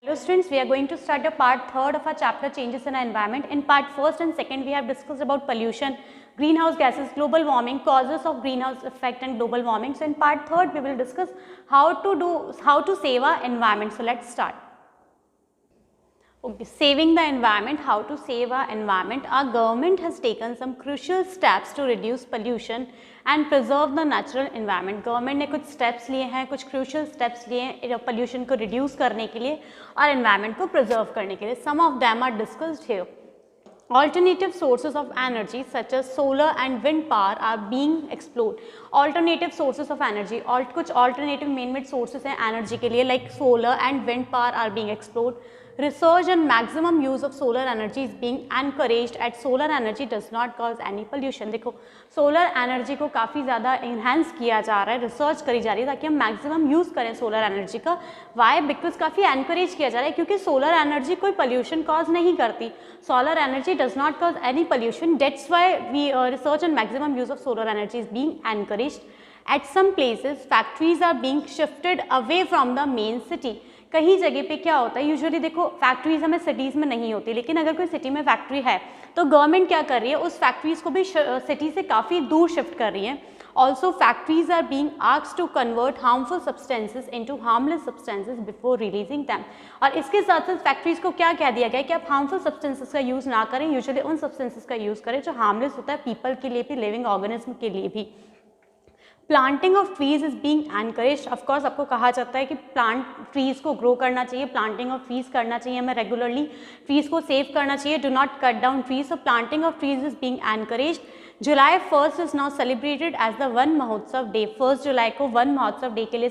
Hello students, we are going to start the part 3rd of our chapter changes in our environment. In part 1st and 2nd we have discussed about pollution, greenhouse gases, global warming, causes of greenhouse effect and global warming. So in part 3rd we will discuss how to save our environment. So let's start. Okay, saving the environment, how to save our environment. Our government has taken some crucial steps to reduce pollution and preserve the natural environment. Government ने कुछ steps लिए हैं, कुछ crucial steps लिए हैं pollution को reduce करने के लिए और एनवायरनमेंट को प्रिजर्व करने के लिए. Some of them are discussed here. Alternative sources of energy such as solar and wind power are being explored. Alternative sources of energy, कुछ alternative man-made sources हैं energy के लिए like solar and wind power are being explored. Research and maximum use of solar energy is being encouraged as solar energy does not cause any pollution. देखो solar energy को काफ़ी ज़्यादा enhance किया जा रहा है, research करी जा रही है ताकि हम maximum use करें solar energy का. Why? Because काफ़ी encourage किया जा रहा है क्योंकि solar energy कोई pollution cause नहीं करती. Solar energy does not cause any pollution. That's why we research and maximum use of solar energy is being encouraged. At some places, factories are being shifted away from the main city. कहीं जगह पे क्या होता है, usually देखो factories हमें cities में नहीं होती, लेकिन अगर कोई सिटी में फैक्ट्री है तो गवर्नमेंट क्या कर रही है, उस फैक्ट्रीज को भी सिटी से काफ़ी दूर शिफ्ट कर रही है. Also factories are being asked to convert harmful substances into harmless substances before releasing them. और इसके साथ साथ फैक्ट्रीज को क्या कह दिया गया है कि आप हार्मफुल सब्सटेंसेज का यूज़ ना करें, यूजुअली उन सब्सटेंसेज का यूज़ करें जो हार्मलेस होता है पीपल के लिए भी, लिविंग ऑर्गेनिज्म के लिए भी. Planting of trees is being encourage. Of course आपको कहा जाता है कि प्लांट ट्रीज़ को ग्रो करना चाहिए, प्लांटिंग ऑफ ट्रीज़ करना चाहिए, हमें रेगुलरली ट्रीज़ को सेव करना चाहिए. Do not cut down trees. So planting of trees is being encourage. July 1 is now celebrated as the Van Mahotsav day. 1 जुलाई को वन महोत्सव डे के लिए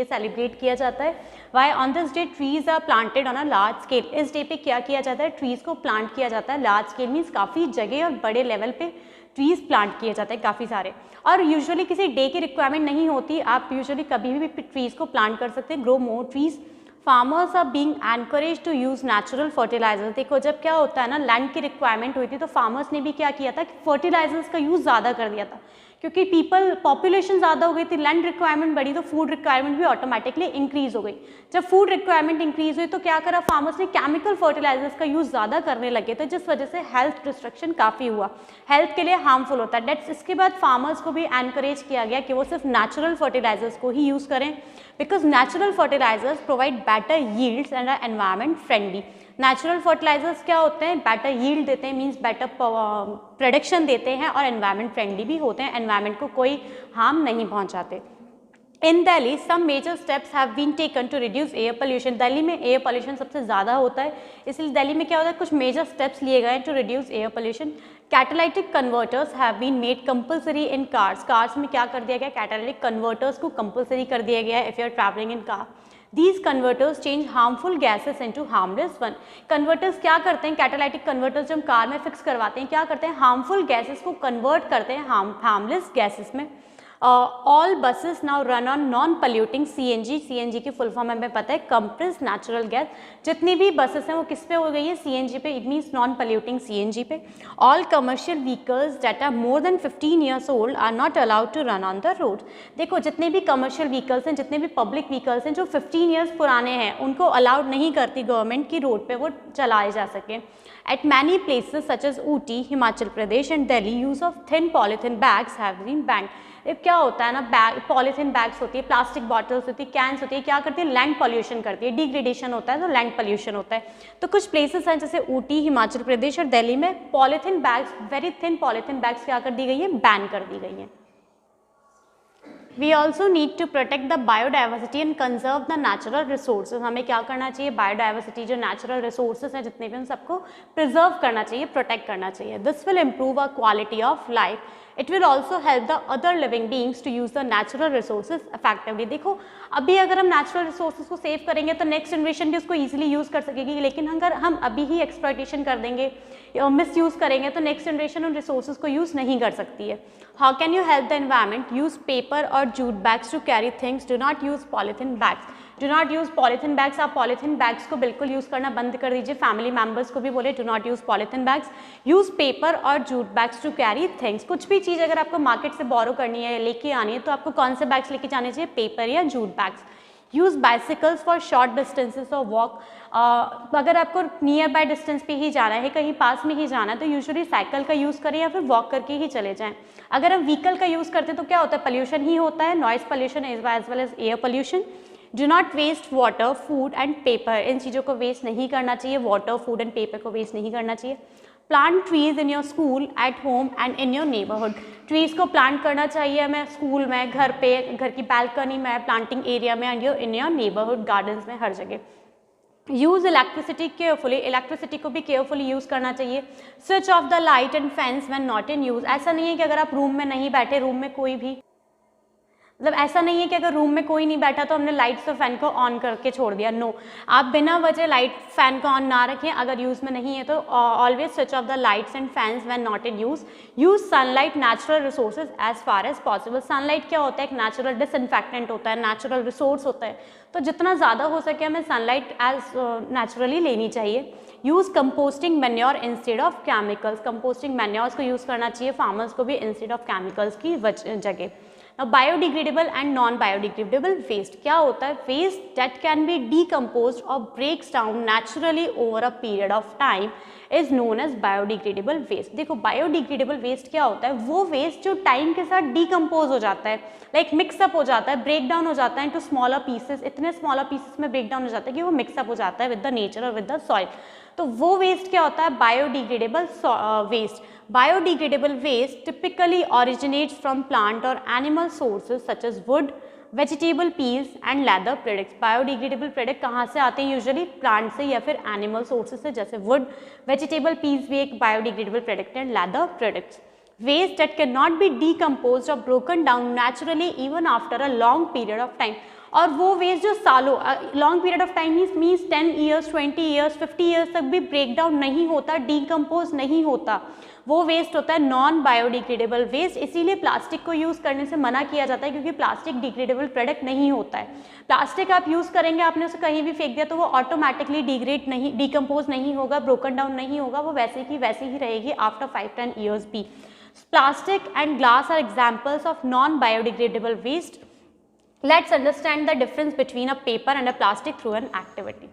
सेलिब्रेट किया जाता है. Why? On this day trees are planted on a large scale. इस day पे क्या किया जाता है, ट्रीज़ को प्लांट किया जाता है. लार्ज स्केल मीन्स काफ़ी जगह और बड़े लेवल पे ट्रीज़ प्लांट किए जाते हैं काफ़ी सारे. और यूजुअली किसी डे की रिक्वायरमेंट नहीं होती, आप यूजुअली कभी भी ट्रीज़ को प्लांट कर सकते हैं. Grow more trees. Farmers are being encourage to use natural fertilisers. देखो जब क्या होता है ना, लैंड की रिक्वायरमेंट हुई थी तो फार्मर्स ने भी क्या किया था कि फर्टिलाइजर्स का यूज़ ज़्यादा कर दिया था क्योंकि पॉपुलेशन ज़्यादा हो गई थी, लैंड रिक्वायरमेंट बढ़ी तो फूड रिक्वायरमेंट भी ऑटोमेटिकली इंक्रीज़ हो गई. जब फूड रिक्वायरमेंट इंक्रीज़ हुई तो क्या करा फार्मर्स ने, केमिकल फर्टिलाइजर्स का यूज़ ज़्यादा करने लगे थे जिस वजह से हेल्थ डिस्ट्रक्शन काफ़ी हुआ, हेल्थ के लिए हार्मफुल होता है. डेट्स इसके बाद फार्मर्स को भी एनकरेज किया गया कि वो सिर्फ नेचुरल फर्टिलाइजर्स को ही यूज़ करें because natural fertilisers provide better yields and are environment friendly. Natural fertilisers क्या होते हैं, बेटर यील्ड देते हैं, मींस बेटर प्रोडक्शन देते हैं और एनवायरनमेंट फ्रेंडली भी होते हैं, एनवायरनमेंट को कोई हार्म नहीं पहुंचाते. In Delhi some major steps have been taken to reduce air pollution. Delhi में एयर पोल्यूशन सबसे ज़्यादा होता है, इसलिए दिल्ली में क्या होता है, कुछ मेजर स्टेप्स लिए गए हैं to reduce air pollution. Catalytic converters have been made compulsory in cars. Cars में क्या कर दिया गया, कैटालिटिक कन्वर्टर्स को कंपलसरी कर दिया गया है if you are travelling in car. These converters change harmful gases into harmless one. Converters क्या करते हैं, कैटालाइटिक कन्वर्टर्स जो हम कार में फिक्स करवाते हैं क्या करते हैं, हार्मफुल गैसेस को कन्वर्ट करते हैं हार्मलेस गैसेस में. All buses now run on non polluting CNG. CNG की फुल फॉर्म हमें पता है, कंप्रेस्ड नेचुरल गैस. जितनी भी बसेस हैं वो किस पे हो गई है, CNG पे. It means non polluting CNG पे. All commercial vehicles that are more than 15 years old are not allowed to run on the road. देखो जितने भी कमर्शियल व्हीकल्स हैं, जितने भी पब्लिक व्हीकल्स हैं जो 15 ईयर्स पुराने हैं उनको अलाउड नहीं करती गवर्नमेंट की रोड पे वो चलाए जा सकें. At many places such as Ooty, Himachal Pradesh and Delhi, use of thin polythene bags have been banned. अब क्या होता है ना, पॉलीथीन बैग्स होती है, प्लास्टिक बॉटल्स होती है, कैंस होती है, क्या करती है, लैंड पॉल्यूशन करती है, डिग्रेडेशन होता है तो लैंड पॉल्यूशन होता है. तो कुछ प्लेसेस हैं जैसे ऊटी, हिमाचल प्रदेश और दिल्ली में polythene bags, very thin polythene bags क्या कर दी गई है, बैन कर दी गई है. We also need to protect the biodiversity and conserve the natural resources. हमें क्या करना चाहिए, बायोडाइवर्सिटी जो नेचुरल रिसोर्सेज हैं जितने भी उन सबको प्रिजर्व करना चाहिए, प्रोटेक्ट करना चाहिए. This will improve a quality of life. It will also help the other living beings to use the natural resources effectively. देखो अभी अगर हम नेचुरल रिसोर्सेज को सेव करेंगे तो नेक्स्ट जनरेशन भी उसको ईजिली यूज़ कर सकेगी, लेकिन अगर हम अभी ही एक्सप्लॉयटेशन कर देंगे, मिस यूज़ करेंगे तो नेक्स्ट जनरेशन उन रिसोर्सेज को यूज़ नहीं कर सकती है. How can you help the environment, use paper और jute bags to carry things, do not use polythene bags. Do not use polythene bags. आप पॉलीथीन बैग्स को बिल्कुल यूज़ करना बंद कर दीजिए. फैमिली मेम्बर्स को भी बोले do not use polythene bags. Use paper और jute bags to carry things. कुछ भी चीज़ अगर आपको मार्केट से बोरो करनी है, लेके आनी है, तो आपको कौन से बैग्स लेके जाने चाहिए, पेपर या jute bags. Use bicycles for short distances और वॉक। अगर आपको नियर बाय डिस्टेंस पे ही जाना है, कहीं पास में ही जाना है, तो यूजुअली साइकिल का यूज़ करें या फिर वॉक करके ही चले जाएं। अगर हम व्हीकल का यूज़ करते हैं तो क्या होता है, पोल्यूशन ही होता है, noise pollution as well as air pollution. Do not waste water, food and paper, इन चीज़ों को वेस्ट नहीं करना चाहिए, वाटर, फूड एंड पेपर को वेस्ट नहीं करना चाहिए। Plant trees in your school, at home and in your neighbourhood, trees को प्लांट करना चाहिए हमें स्कूल में, घर पे, घर की बैल्कनी में, प्लांटिंग एरिया में, and in your neighbourhood gardens में, हर जगह। यूज़ इलेक्ट्रिसिटी केयरफुली, इलेक्ट्रिसिटी को भी केयरफुली यूज़ करना चाहिए। Switch off the light and fans when not in use, ऐसा नहीं है कि अगर आप रूम में नहीं बैठे, रूम में कोई भी, मतलब ऐसा नहीं है कि अगर रूम में कोई नहीं बैठा तो हमने लाइट्स और फैन को ऑन करके छोड़ दिया, नो, आप बिना वजह लाइट फैन को ऑन ना रखें। अगर यूज़ में नहीं है तो always switch off the lights and fans when not in use. Use sunlight, natural resources as far as possible, sunlight क्या होता है, एक नेचुरल डिसइंफेक्टेंट होता है, नेचुरल रिसोर्स होता है, तो जितना ज़्यादा हो सके हमें सनलाइट एज नेचुरली लेनी चाहिए। Use composting manure instead of chemicals, composting manures को यूज़ करना चाहिए फार्मर्स को भी इंस्टेड ऑफ केमिकल्स की जगह। Biodegradable and non biodegradable waste क्या होता है, waste that can be decomposed और breaks down naturally over a period of time is known as biodegradable waste. देखो बायोडिग्रेडेबल वेस्ट क्या होता है, वो वेस्ट जो टाइम के साथ डीकम्पोज हो जाता है, लाइक मिक्सअप हो जाता है, ब्रेक डाउन हो जाता है इनटू स्मॉलर पीसेस, इतने स्मॉलर पीसेस में ब्रेक डाउन हो जाता है कि वो मिक्सअप हो जाता है विद द नेचर और विद द सॉइल, तो वो वेस्ट क्या होता है, biodegradable waste. Biodegradable waste typically originates from plant or animal sources such as wood, vegetable peels and leather products. Biodegradable product कहाँ से आते हैं, यूजुअली प्लांट से या फिर एनिमल सोर्सेज से, जैसे वुड, वेजिटेबल पील्स भी एक बायोडिग्रेडेबल प्रोडक्ट है, leather products. Waste that cannot be decomposed or broken down naturally even after a long period of time, और वो वेस्ट जो सालों, long period of time means 10 years, 20 years, 50 years तक भी break down नहीं होता, decompose नहीं होता, वो वेस्ट होता है नॉन बायोडिग्रेडेबल वेस्ट। इसीलिए प्लास्टिक को यूज़ करने से मना किया जाता है, क्योंकि प्लास्टिक डिग्रेडेबल प्रोडक्ट नहीं होता है। प्लास्टिक आप यूज़ करेंगे, आपने उसे कहीं भी फेंक दिया तो वो ऑटोमेटिकली डिग्रेड नहीं, डीकम्पोज नहीं होगा, ब्रोकन डाउन नहीं होगा, वो वैसे की वैसे ही रहेगी आफ्टर 5-10 ईयर्स भी। Plastic and glass are examples of non-biodegradable waste. Let's understand the difference between a paper and a plastic through an activity.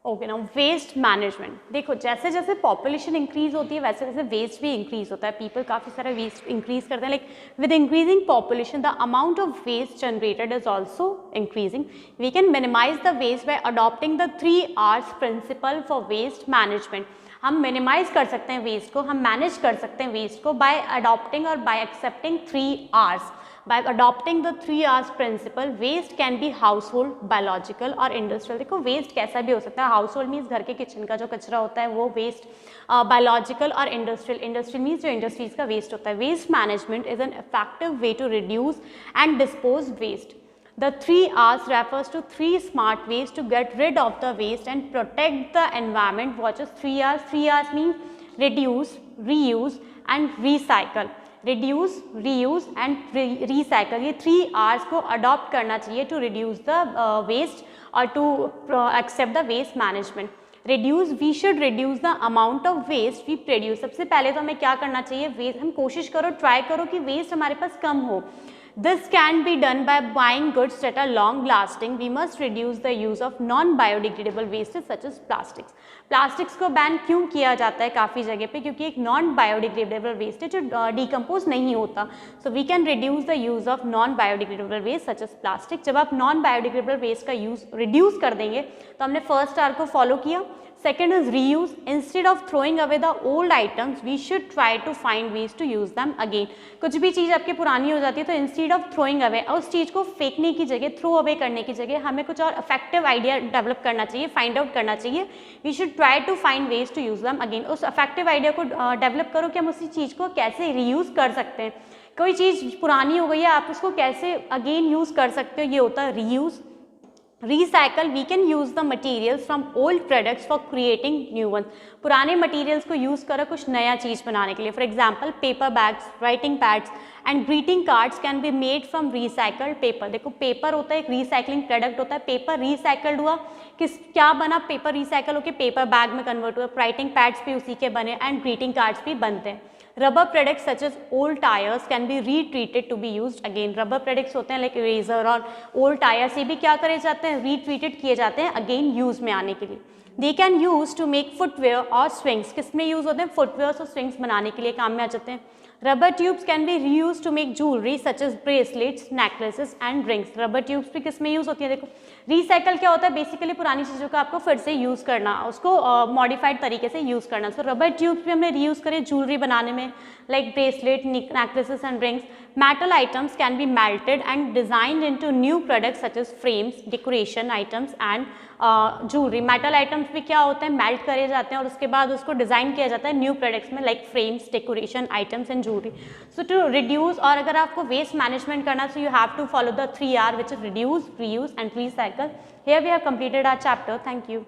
Okay now waste management, देखो जैसे जैसे पॉपुलेशन इंक्रीज होती है वैसे वैसे वेस्ट भी इंक्रीज होता है, पीपल काफ़ी सारा वेस्ट इंक्रीज करते हैं, like with increasing population the amount of waste generated is also increasing. We can minimise the waste by adopting the 3 R's principle for waste management. हम मिनिमाइज कर सकते हैं वेस्ट को, हम मैनेज कर सकते हैं वेस्ट को बाय अडॉप्टिंग और bye accepting 3 R's। By adopting the 3 R's principle, waste can be household, biological और industrial। देखो वेस्ट कैसा भी हो सकता है, हाउसहोल्ड मीन्स घर के किचन का जो कचरा होता है वो वेस्ट, बायोलॉजिकल और इंडस्ट्रियल, इंडस्ट्रियल मीन्स जो इंडस्ट्रीज का वेस्ट होता है। Waste management is an effective way to reduce and dispose waste. The 3 R's refers to 3 smart ways to get rid of the waste and protect the environment. Watch us 3 R's. 3 R's means reduce, reuse and recycle. Reduce, reuse and recycle, ये 3 R's को adopt करना चाहिए to reduce the waste और to accept the waste management. Reduce, we should reduce the amount of waste we produce. सबसे पहले तो हमें क्या करना चाहिए, वेस्ट हम कोशिश करो, ट्राई करो कि वेस्ट हमारे पास कम हो। This can be done by buying goods that are long lasting. We must reduce the use of non-biodegradable wastes such as plastics. Plastics को बैन क्यों किया जाता है काफ़ी जगह पे, क्योंकि एक नॉन बायोडिग्रेडेबल वेस्ट है जो डिकम्पोज नहीं होता। So we can reduce the use of non biodegradable waste such as plastic. जब आप नॉन बायोडिग्रेडेबल वेस्ट का यूज़ रिड्यूस कर देंगे तो हमने फर्स्ट R को फॉलो किया। Second is reuse. Instead of throwing away the old items, we should try to find ways to use them again. कुछ भी चीज़ आपकी पुरानी हो जाती है तो instead of throwing away, उस चीज़ को फेंकने की जगह, थ्रो अवे करने की जगह हमें कुछ और इफेक्टिव आइडिया डेवलप करना चाहिए, फाइंड आउट करना चाहिए। We should try to find ways to use them again. उस इफेक्टिव आइडिया को डेवलप करो कि हम उसी चीज़ को कैसे रीयूज़ कर सकते हैं। कोई चीज़ पुरानी हो गई है, आप उसको कैसे अगेन यूज़ कर सकते हो, ये होता है reuse. Recycle, we can use the materials from old products for creating new ones. पुराने materials को use करो कुछ नया चीज़ बनाने के लिए। For example, paper bags, writing pads and greeting cards can be made from recycled paper. देखो paper होता है एक recycling product होता है, पेपर recycled हुआ, क्या बना, पेपर recycle होके पेपर बैग में कन्वर्ट हुआ, writing pads भी उसी के बने and greeting cards भी बनते हैं। Rubber products such as old tyres can be retreated to be used again. Rubber products होते हैं लाइक इरेजर और ओल्ड टायर्स, ये भी क्या करे जाते हैं, रीट्रीटेड किए जाते हैं अगेन यूज में आने के लिए। They can use to make footwear और स्विंग्स, किस में यूज होते हैं, फुटवेयर और स्विंग्स बनाने के लिए काम में आ जाते हैं। Rubber tubes can be reuse to make jewellery such as bracelets, necklaces and rings. Rubber tubes भी किस में यूज होती है, देखो रिसाइकल क्या होता है, बेसिकली पुरानी चीज़ों का आपको फिर से यूज़ करना, उसको मॉडिफाइड तरीके से यूज़ करना। सो रबर ट्यूब्स भी हमने रीयूज़ करे ज्वेलरी बनाने में, like bracelet, necklaces and rings. Metal items can be melted and designed into new products such as frames, decoration items and jewellery. Metal items भी क्या होते हैं, मेल्ट करे जाते हैं और उसके बाद उसको डिज़ाइन किया जाता है न्यू प्रोडक्ट्स में, like frames, decoration items and jewellery. So to reduce, और अगर आपको वेस्ट मैनेजमेंट करना, so you have to follow the 3R, which is reduce, reuse and recycle. Here we have completed our chapter. Thank you.